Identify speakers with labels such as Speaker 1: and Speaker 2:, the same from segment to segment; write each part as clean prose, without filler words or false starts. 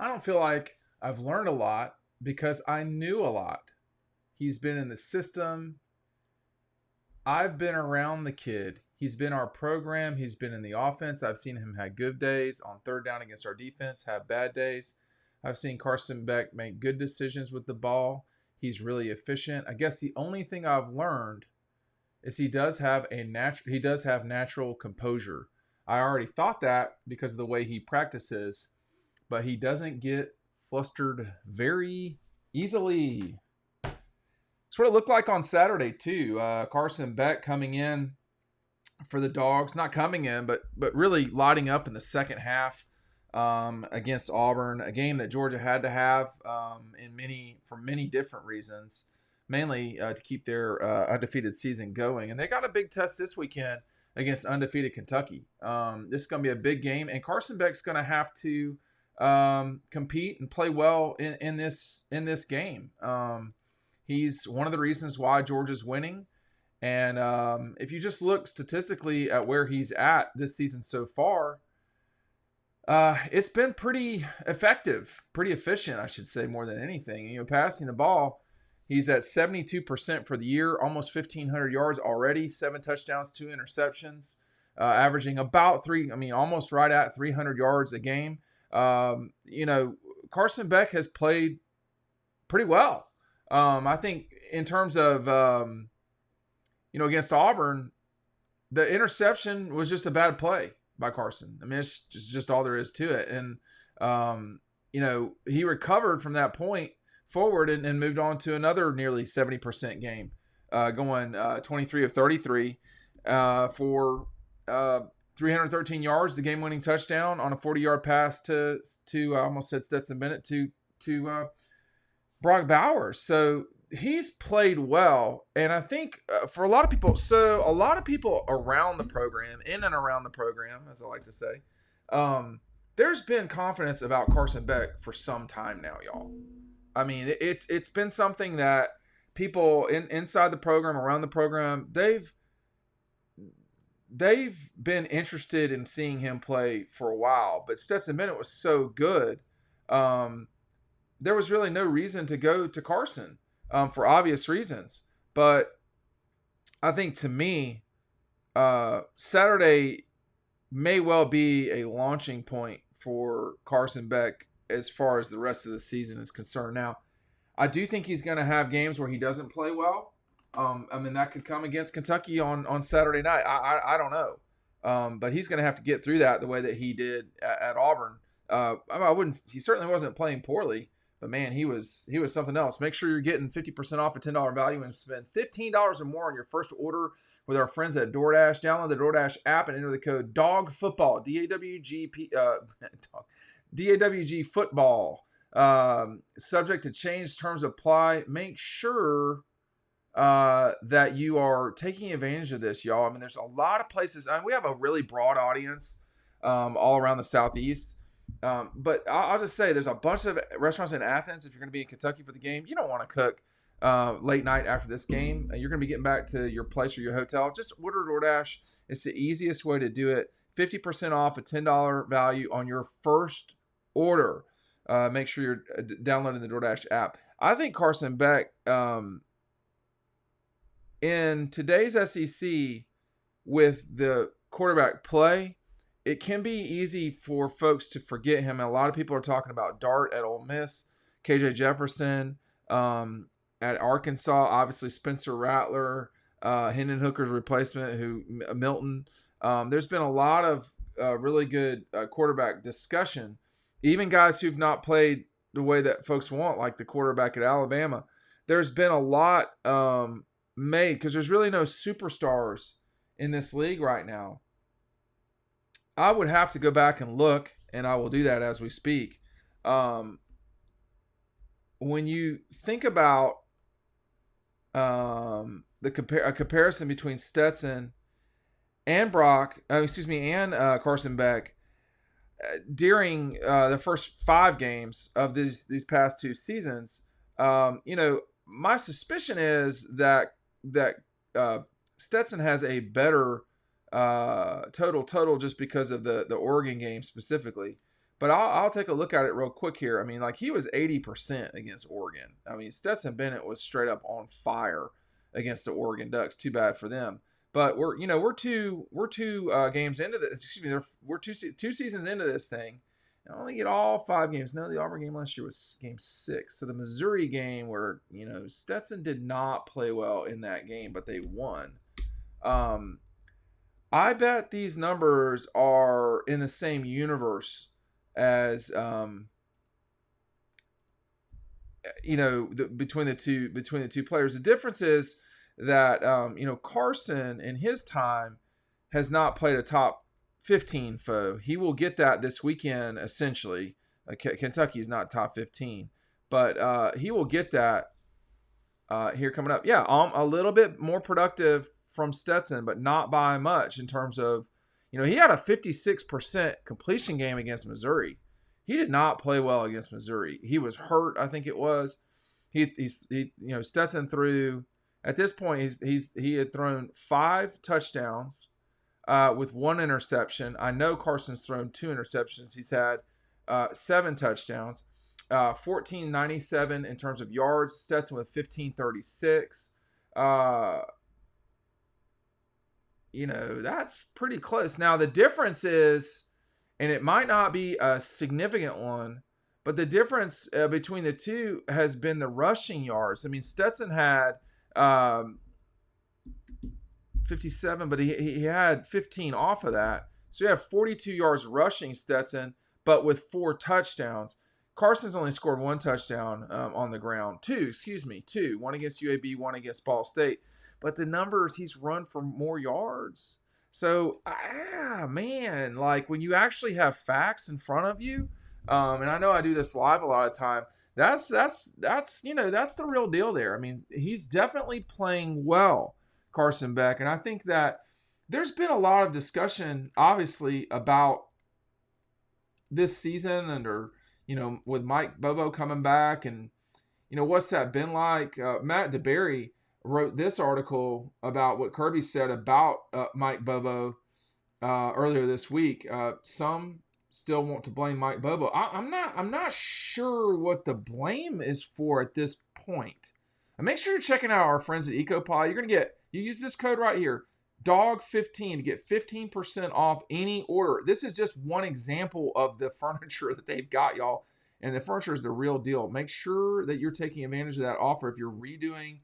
Speaker 1: I don't feel like I've learned a lot because I knew a lot. He's been in the system. I've been around the kid. He's been our program. He's been in the offense. I've seen him have good days on third down against our defense, have bad days. I've seen Carson Beck make good decisions with the ball. He's really efficient. I guess the only thing I've learned is he does have natural composure. I already thought that because of the way he practices, but he doesn't get flustered very easily. It's what it looked like on Saturday too. Carson Beck coming in for the Dogs, not coming in, but really lighting up in the second half against Auburn, a game that Georgia had to have for many different reasons, mainly to keep their undefeated season going. And they got a big test this weekend against undefeated Kentucky. This is going to be a big game, and Carson Beck's going to have to compete and play well in this game. He's one of the reasons why Georgia's winning. And if you just look statistically at where he's at this season so far, it's been pretty effective, pretty efficient, I should say, more than anything. Passing the ball, he's at 72% for the year, almost 1,500 yards already, 7 touchdowns, 2 interceptions, averaging about almost right at 300 yards a game. Carson Beck has played pretty well. I think in terms of, against Auburn, the interception was just a bad play by Carson. I mean, it's just all there is to it. And, he recovered from that point forward and moved on to another nearly 70% game, going 23 of 33 for 313 yards, the game-winning touchdown on a 40-yard pass to I almost said Stetson Bennett, to Brock Bowers. So he's played well, and I think for a lot of people around the program, in and around the program, as I like to say, there's been confidence about Carson Beck for some time now, y'all. I mean, it's been something that people inside the program, around the program, they've been interested in seeing him play for a while. But Stetson Bennett was so good. There was really no reason to go to Carson for obvious reasons. But I think, to me, Saturday may well be a launching point for Carson Beck as far as the rest of the season is concerned. Now, I do think he's going to have games where he doesn't play well. That could come against Kentucky on Saturday night. I don't know. But he's going to have to get through that the way that he did at Auburn. He certainly wasn't playing poorly, but man, he was something else. Make sure you're getting 50% off a $10 value and spend $15 or more on your first order with our friends at DoorDash. Download the DoorDash app and enter the code DOGFOOTBALL, DAWG football. Subject to change, terms apply. Make sure that you are taking advantage of this, y'all. I mean, there's a lot of places. We have a really broad audience all around the Southeast. But I'll just say there's a bunch of restaurants in Athens. If you're going to be in Kentucky for the game, you don't want to cook late night after this game. You're going to be getting back to your place or your hotel. Just order DoorDash. It's the easiest way to do it. 50% off a $10 value on your first order. Make sure you're downloading the DoorDash app. I think Carson Beck, in today's SEC, with the quarterback play, it can be easy for folks to forget him. And a lot of people are talking about Dart at Ole Miss, KJ Jefferson at Arkansas, obviously Spencer Rattler, Hendon Hooker's replacement, Milton. There's been a lot of really good quarterback discussion, even guys who've not played the way that folks want, like the quarterback at Alabama. There's been a lot made because there's really no superstars in this league right now. I would have to go back and look, and I will do that as we speak. When you think about a comparison between Stetson and Carson Beck during the first 5 games of these past 2 seasons, my suspicion is that Stetson has a better total just because of the Oregon game specifically. But I'll take a look at it real quick here. I mean, like he was 80% against Oregon. I mean, Stetson Bennett was straight up on fire against the Oregon Ducks. Too bad for them. But we're two games into this. Excuse me, we're two seasons into this thing. I only get all 5 games. No, the Auburn game last year was game 6. So the Missouri game where Stetson did not play well in that game, but they won. I bet these numbers are in the same universe as between the two players. The difference is that Carson in his time has not played a top 15 foe. He will get that this weekend essentially. Kentucky is not top 15, but he will get that here coming up. Yeah, a little bit more productive from Stetson, but not by much in terms of, he had a 56% completion game against Missouri. He did not play well against Missouri. He was hurt, I think it was. Stetson threw, at this point, he had thrown 5 touchdowns with 1 interception. I know Carson's thrown 2 interceptions. He's had 7 touchdowns, 1497 in terms of yards. Stetson with 1536. That's pretty close. Now, the difference is, and it might not be a significant one, but the difference between the two has been the rushing yards. I mean, Stetson had 57, but he had 15 off of that. So you have 42 yards rushing, Stetson, but with 4 touchdowns. Carson's only scored 1 touchdown on the ground. Two. 1 against UAB, 1 against Ball State. But the numbers, he's run for more yards. So, man, like when you actually have facts in front of you, and I know I do this live a lot of time, that's the real deal there. I mean, he's definitely playing well, Carson Beck. And I think that there's been a lot of discussion, obviously, about this season with Mike Bobo coming back and, what's that been like? Matt DeBerry wrote this article about what Kirby said about Mike Bobo earlier this week. Some still want to blame Mike Bobo. I'm not sure what the blame is for at this point. And make sure you're checking out our friends at EcoPod. You use this code right here, DOG15, to get 15% off any order. This is just one example of the furniture that they've got, y'all. And the furniture is the real deal. Make sure that you're taking advantage of that offer if you're redoing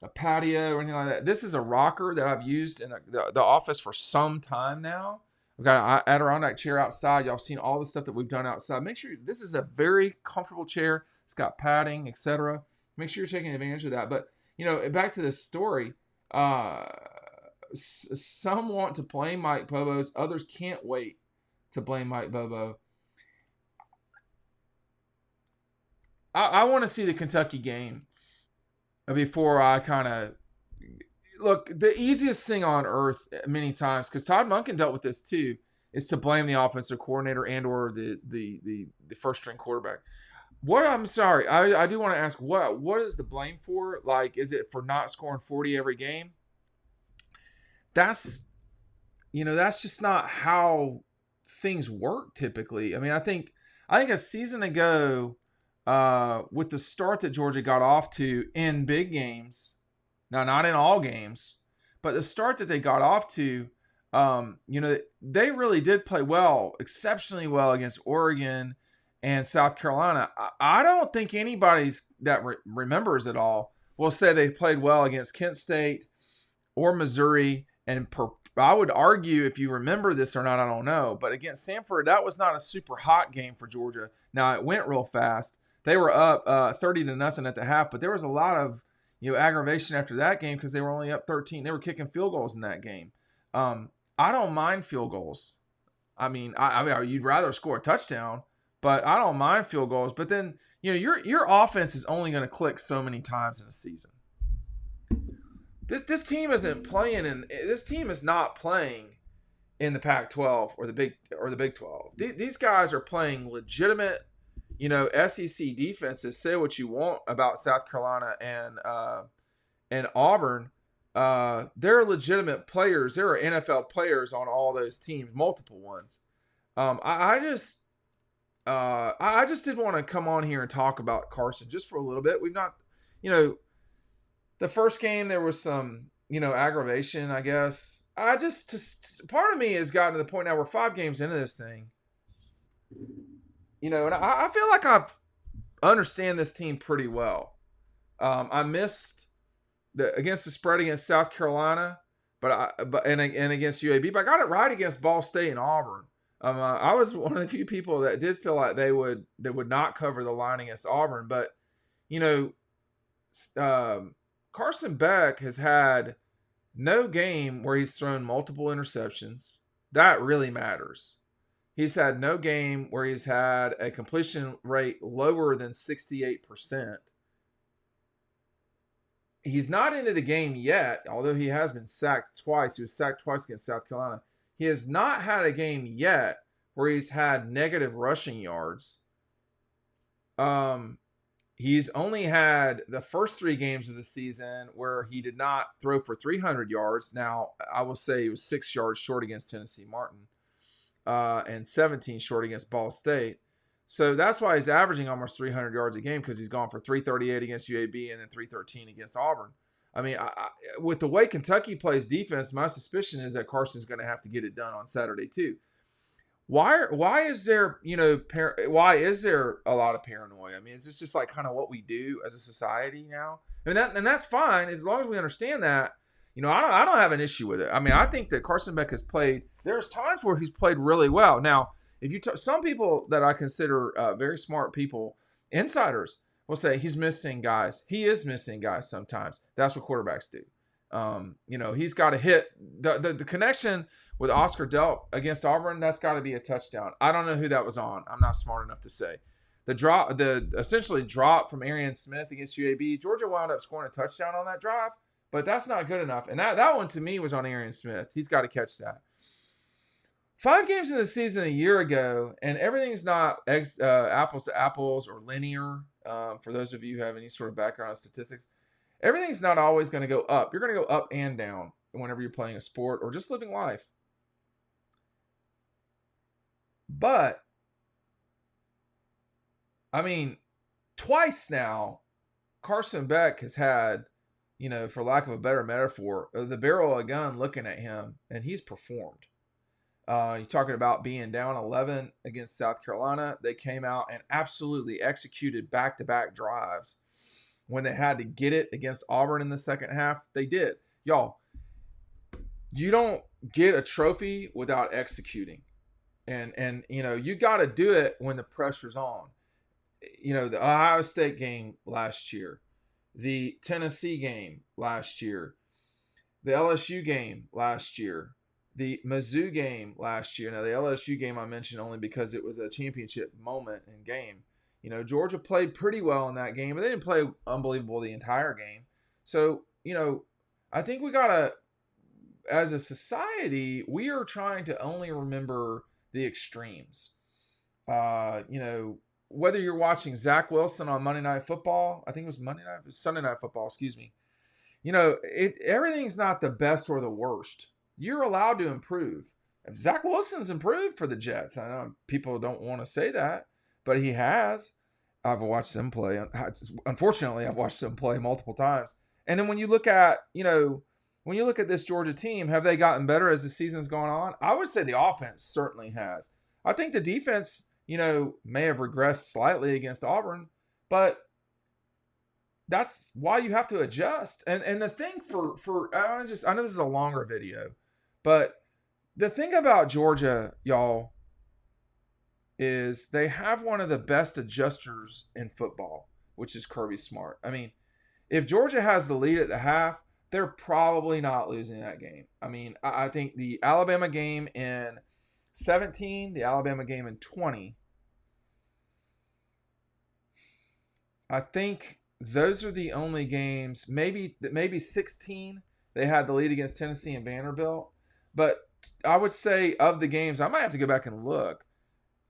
Speaker 1: a patio or anything like that. This is a rocker that I've used in the office for some time now. I've got an Adirondack chair outside. Y'all have seen all the stuff that we've done outside. Make sure this is a very comfortable chair. It's got padding, etc. Make sure you're taking advantage of that. But, back to this story. Some want to blame Mike Bobo. Others can't wait to blame Mike Bobo. I want to see the Kentucky game before I kind of look. The easiest thing on earth many times, because Todd Monken dealt with this too, is to blame the offensive coordinator and or the first string quarterback. I'm sorry, I do want to ask, what is the blame for? Like, is it for not scoring 40 every game? That's just not how things work typically. I mean, I think a season ago, with the start that Georgia got off to in big games, now not in all games, but the start that they got off to, they really did play well, exceptionally well against Oregon and South Carolina. I don't think anybody that remembers it all will say they played well against Kent State or Missouri. And I would argue, if you remember this or not, I don't know. But against Samford, that was not a super hot game for Georgia. Now, it went real fast. They were up 30-0 at the half, but there was a lot of aggravation after that game because they were only up 13. They were kicking field goals in that game. I don't mind field goals. I mean, you'd rather score a touchdown, but I don't mind field goals. But then your offense is only going to click so many times in a season. This team isn't playing this team is not playing in the Pac-12 or the Big 12. These guys are playing legitimate, SEC defenses. Say what you want about South Carolina and Auburn. They're legitimate players. There are NFL players on all those teams, multiple ones. I just did want to come on here and talk about Carson just for a little bit. We've not, you know, the first game there was some, aggravation, I guess. Part of me has gotten to the point now we're 5 games into this thing, and I feel like I understand this team pretty well. I missed against the spread against South Carolina, and against UAB, but I got it right against Ball State and Auburn. I was one of the few people that did feel like they would not cover the line against Auburn, but Carson Beck has had no game where he's thrown multiple interceptions. That really matters. He's had no game where he's had a completion rate lower than 68%. He's not into the game yet, although he has been sacked twice. He was sacked twice against South Carolina. He has not had a game yet where he's had negative rushing yards. He's only had the first 3 games of the season where he did not throw for 300 yards. Now, I will say he was 6 yards short against Tennessee Martin and 17 short against Ball State. So that's why he's averaging almost 300 yards a game, because he's gone for 338 against UAB and then 313 against Auburn. I mean, with the way Kentucky plays defense, my suspicion is that Carson's going to have to get it done on Saturday too. Why is there why is there a lot of paranoia? I mean, is this just like kind of what we do as a society now? And that's fine as long as we understand that. I don't have an issue with it. I mean, I think that Carson Beck has played. There's times where he's played really well. Now, if you some people that I consider very smart people, insiders, will say he's missing guys. He is missing guys sometimes. That's what quarterbacks do. He's got to hit the connection with Oscar Delp against Auburn. That's got to be a touchdown. I don't know who that was on. I'm not smart enough to say. The essentially drop from Arian Smith against UAB. Georgia wound up scoring a touchdown on that drive, but that's not good enough. And that one to me was on Arian Smith. He's got to catch that. 5 games in the season a year ago, and everything's not apples to apples or linear. For those of you who have any sort of background on statistics, everything's not always going to go up. You're going to go up and down whenever you're playing a sport or just living life. But, I mean, twice now, Carson Beck has had, for lack of a better metaphor, the barrel of a gun looking at him, and he's performed. You're talking about being down 11 against South Carolina. They came out and absolutely executed back-to-back drives. When they had to get it against Auburn in the second half, they did. Y'all, you don't get a trophy without executing. And you got to do it when the pressure's on. The Ohio State game last year, the Tennessee game last year, the LSU game last year, the Mizzou game last year. Now, the LSU game I mentioned only because it was a championship moment and game. Georgia played pretty well in that game, but they didn't play unbelievable the entire game. So, I think we got to, as a society, we are trying to only remember the extremes. Whether you're watching Zach Wilson on Monday Night Football, I think it was Sunday Night Football, excuse me. Everything's not the best or the worst. You're allowed to improve. Zach Wilson's improved for the Jets. I know people don't want to say that, but he has. I've watched him play. Unfortunately, I've watched him play multiple times. And then when you look at, this Georgia team, have they gotten better as the season's gone on? I would say the offense certainly has. I think the defense, may have regressed slightly against Auburn, but that's why you have to adjust. And the thing I know this is a longer video, but the thing about Georgia, y'all, is they have one of the best adjusters in football, which is Kirby Smart. I mean, if Georgia has the lead at the half, they're probably not losing that game. I mean, I think the Alabama game in 17, the Alabama game in 20, I think those are the only games, maybe 16, they had the lead against Tennessee and Vanderbilt. But I would say of the games, I might have to go back and look.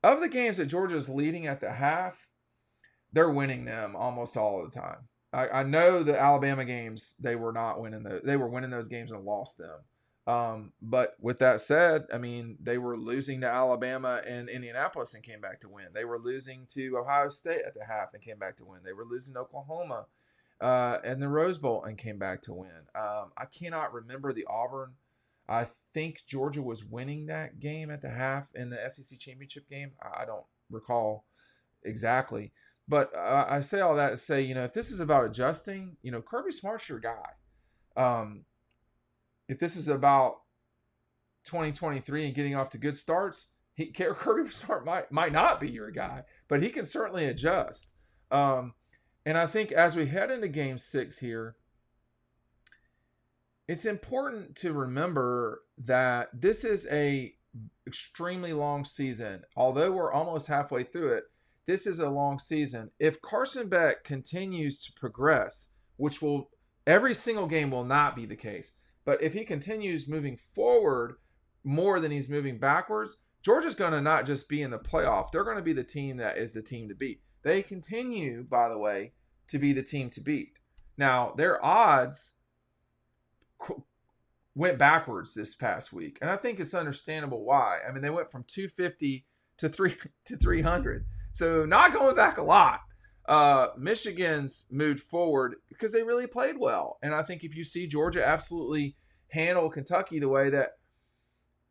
Speaker 1: Of the games that Georgia's leading at the half, they're winning them almost all of the time. I know the Alabama games, they were not winning they were winning those games and lost them. But with that said, I mean, they were losing to Alabama and Indianapolis and came back to win. They were losing to Ohio State at the half and came back to win. They were losing to Oklahoma in the Rose Bowl and came back to win. I cannot remember the Auburn. I think Georgia was winning that game at the half in the SEC championship game. I don't recall exactly. But I say all that to say, if this is about adjusting, Kirby Smart's your guy. If this is about 2023 and getting off to good starts, Kirby Smart might not be your guy, but he can certainly adjust. And I think as we head into Game 6 here, it's important to remember that this is a extremely long season. Although we're almost halfway through it, this is a long season. If Carson Beck continues to progress, which every single game will not be the case, but if he continues moving forward more than he's moving backwards, Georgia's going to not just be in the playoff. They're going to be the team that is the team to beat. They continue, by the way, to be the team to beat. Now, their odds went backwards this past week, and I think it's understandable why. I mean, they went from 250 to 300, so not going back a lot. Michigan's moved forward because they really played well, and I think if you see Georgia absolutely handle Kentucky the way that,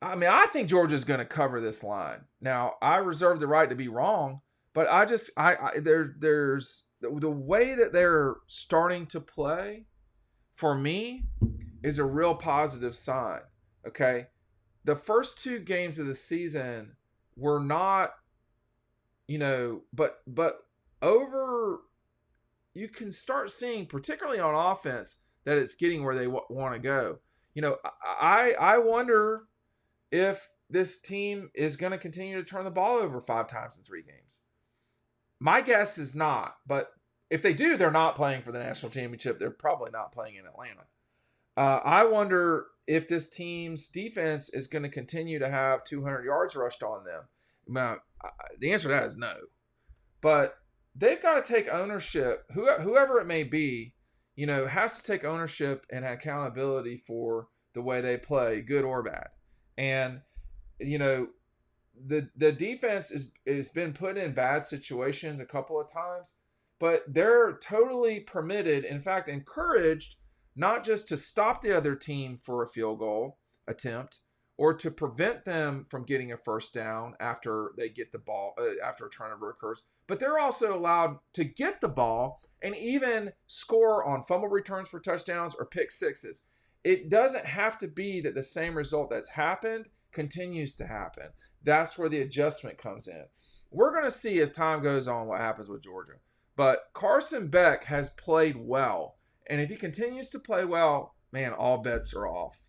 Speaker 1: I think Georgia's going to cover this line. Now, I reserve the right to be wrong, but there's the way that they're starting to play for me is a real positive sign. Okay. The first 2 games of the season were not, but over, you can start seeing, particularly on offense, that it's getting where they want to go. I wonder if this team is going to continue to turn the ball over 5 times in 3 games. My guess is not, but if they do, they're not playing for the national championship. They're probably not playing in Atlanta. I wonder if this team's defense is going to continue to have 200 yards rushed on them. Now, the answer to that is no. But they've got to take ownership. Whoever it may be, has to take ownership and accountability for the way they play, good or bad. And, the defense is been put in bad situations a couple of times, but they're totally permitted, in fact, encouraged, not just to stop the other team for a field goal attempt or to prevent them from getting a first down after they get the ball, after a turnover occurs, but they're also allowed to get the ball and even score on fumble returns for touchdowns or pick sixes. It doesn't have to be that the same result that's happened continues to happen. That's where the adjustment comes in. We're going to see as time goes on what happens with Georgia. But Carson Beck has played well. And if he continues to play well, man, all bets are off.